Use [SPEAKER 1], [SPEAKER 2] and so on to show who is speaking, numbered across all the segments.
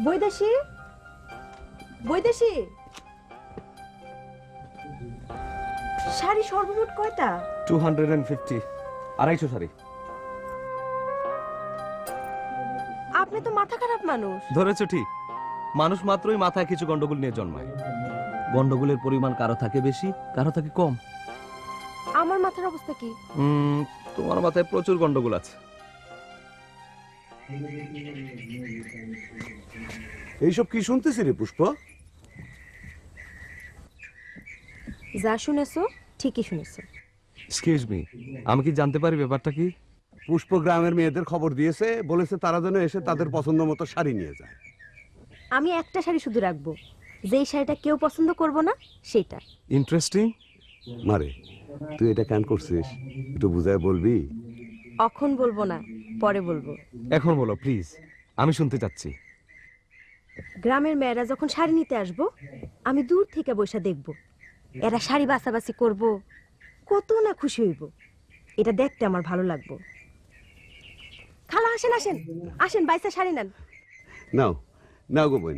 [SPEAKER 1] বৈদেশী, বৈদেশী, শাড়ি সর্বমোট কয়টা?
[SPEAKER 2] 250, 250 শাড়ি।
[SPEAKER 1] আপনি তো মাথা খারাপ মানুষ।
[SPEAKER 2] ধরেছো ঠিক, মানুষ মাত্রই মাথায় কিছু গন্ডগোল নিয়ে জন্মায়। গন্ডগোলের পরিমাণ কারো থাকে বেশি, কারো থাকে কম।
[SPEAKER 1] আমার মাথার অবস্থা কি?
[SPEAKER 2] তোমার মাথায় প্রচুর গন্ডগোল আছে।
[SPEAKER 3] এইসব কি শুনতেছি রে পুষ্প?
[SPEAKER 1] যা শুনেছো ঠিকই শুনেছো।
[SPEAKER 2] এক্সকিউজ মি, আমি কি জানতে পারি ব্যাপারটা কি?
[SPEAKER 3] পুষ্প গ্রামের মেয়েদের খবর দিয়েছে, বলেছে তারা যেন এসে তাদের পছন্দ মতো শাড়ি নিয়ে যায়।
[SPEAKER 1] আমি একটা শাড়ি শুধু রাখবো, যেই শাড়িটা কেউ পছন্দ করবো না সেটা।
[SPEAKER 2] ইন্টারেস্টিং।
[SPEAKER 3] মারে, তুই এটা কেন করছিস? একটু বুঝায় বলবি?
[SPEAKER 1] এখন বলবো না, পরে বলবো।
[SPEAKER 2] এখন বলো প্লিজ, আমি শুনতে চাচ্ছি।
[SPEAKER 1] গ্রামের মেয়েরা যখন শাড়ি নিতে আসবো, আমি দূর থেকে বসে দেখবো এরা শাড়ি বাছাবাছি করব, কত না খুশি হইব। এটা দেখতে আমার ভালো লাগবো। খালা আসেন আসেন আসেন, বাইসা শাড়ি নেন।
[SPEAKER 3] নাও নাও গো বোন,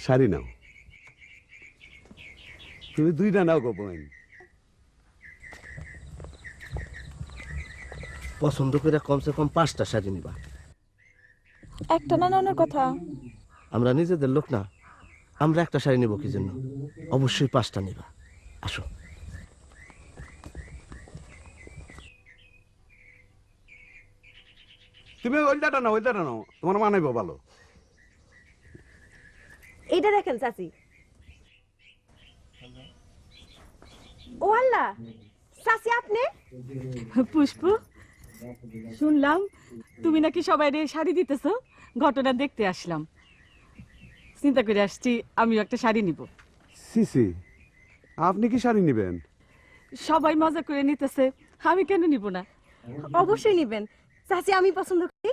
[SPEAKER 3] শাড়ি নাও। তুমি দুইটা নাও গো বোন।
[SPEAKER 4] পছন্দ করে কমসে কম 5টা শাড়ি নিবা।
[SPEAKER 5] একটা না নেওয়ার কথা।
[SPEAKER 4] আমরা নিজেদের লোক না, আমরা একটা শাড়ি নিব কি জন্য? অবশ্যই 5টা নিবা। আসো।
[SPEAKER 3] তুমি ওইটাটা নাও, ওইটাটা নাও, তোমার মানাইব ভালো।
[SPEAKER 1] এইটা দেখেন চাচি। ও আল্লাহ, চাচি আপনি?
[SPEAKER 5] পুষ্প, শুনলাম তুমি নাকি সবাই শাড়ি দিতেছো। ঘটনা দেখতে আসলাম, চিন্তা করে আসছি আমিও একটা শাড়ি নিব।
[SPEAKER 3] সিসি, আপনি কি শাড়ি নেবেন?
[SPEAKER 5] সবাই মজা করে নিতেছে, আমি কেন নিব না?
[SPEAKER 1] অবশ্যই নিবেন চাচি, আমি পছন্দ করি।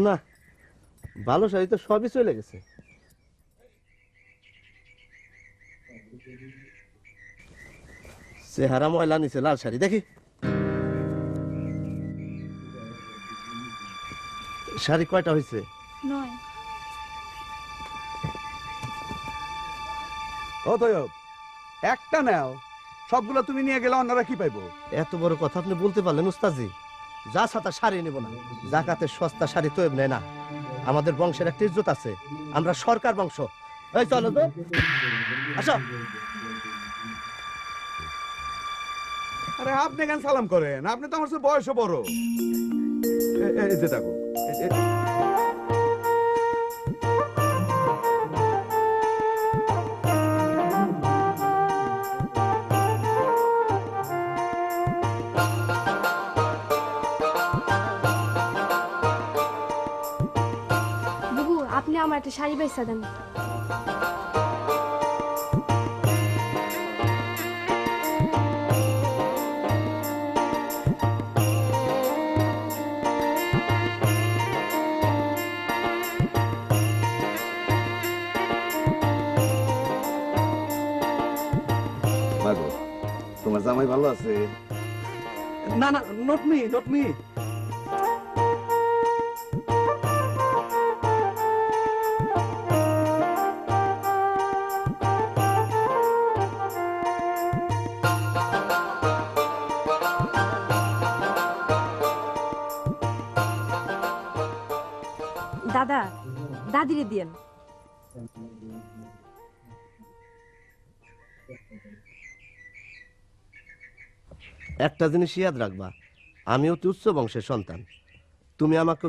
[SPEAKER 4] না, ভালো শাড়ি তো সবই চলে গেছে। চেহারা ময়লা নিচে লাল শাড়ি দেখি। শাড়ি কয়টা হয়েছে?
[SPEAKER 5] 9।
[SPEAKER 3] ও তয়ব, একটা নাও, সবগুলো তুমি নিয়ে গেলে অন্যরা কি পাইবো?
[SPEAKER 4] এত বড় কথা আপনি বলতে পারলেন উস্তাদজি? যা ছাতা শাড়ি নেব না, জাকাতের সস্তা শাড়ি তো নেয় না। আমাদের বংশের একটা ইজ্জত আছে, আমরা সরকার বংশ। এই চলো তো, আসো।
[SPEAKER 3] আরে আপনি কেন সালাম করেন? আপনি তো আমার চেয়ে বয়সও বড়। এই যে দেখো,
[SPEAKER 6] বুবু, আপনি আমার একটা শাড়ি বাইসা দেন।
[SPEAKER 3] মাগো, তোমার জামাই ভালো আছে?
[SPEAKER 2] না না, নট মি, নট মি।
[SPEAKER 1] দাদা, দাদিরে দিয়েন।
[SPEAKER 4] একটা জিনিস ইয়াদ রাখবা, আমিও তো উচ্চ বংশের সন্তান। তুমি আমাকে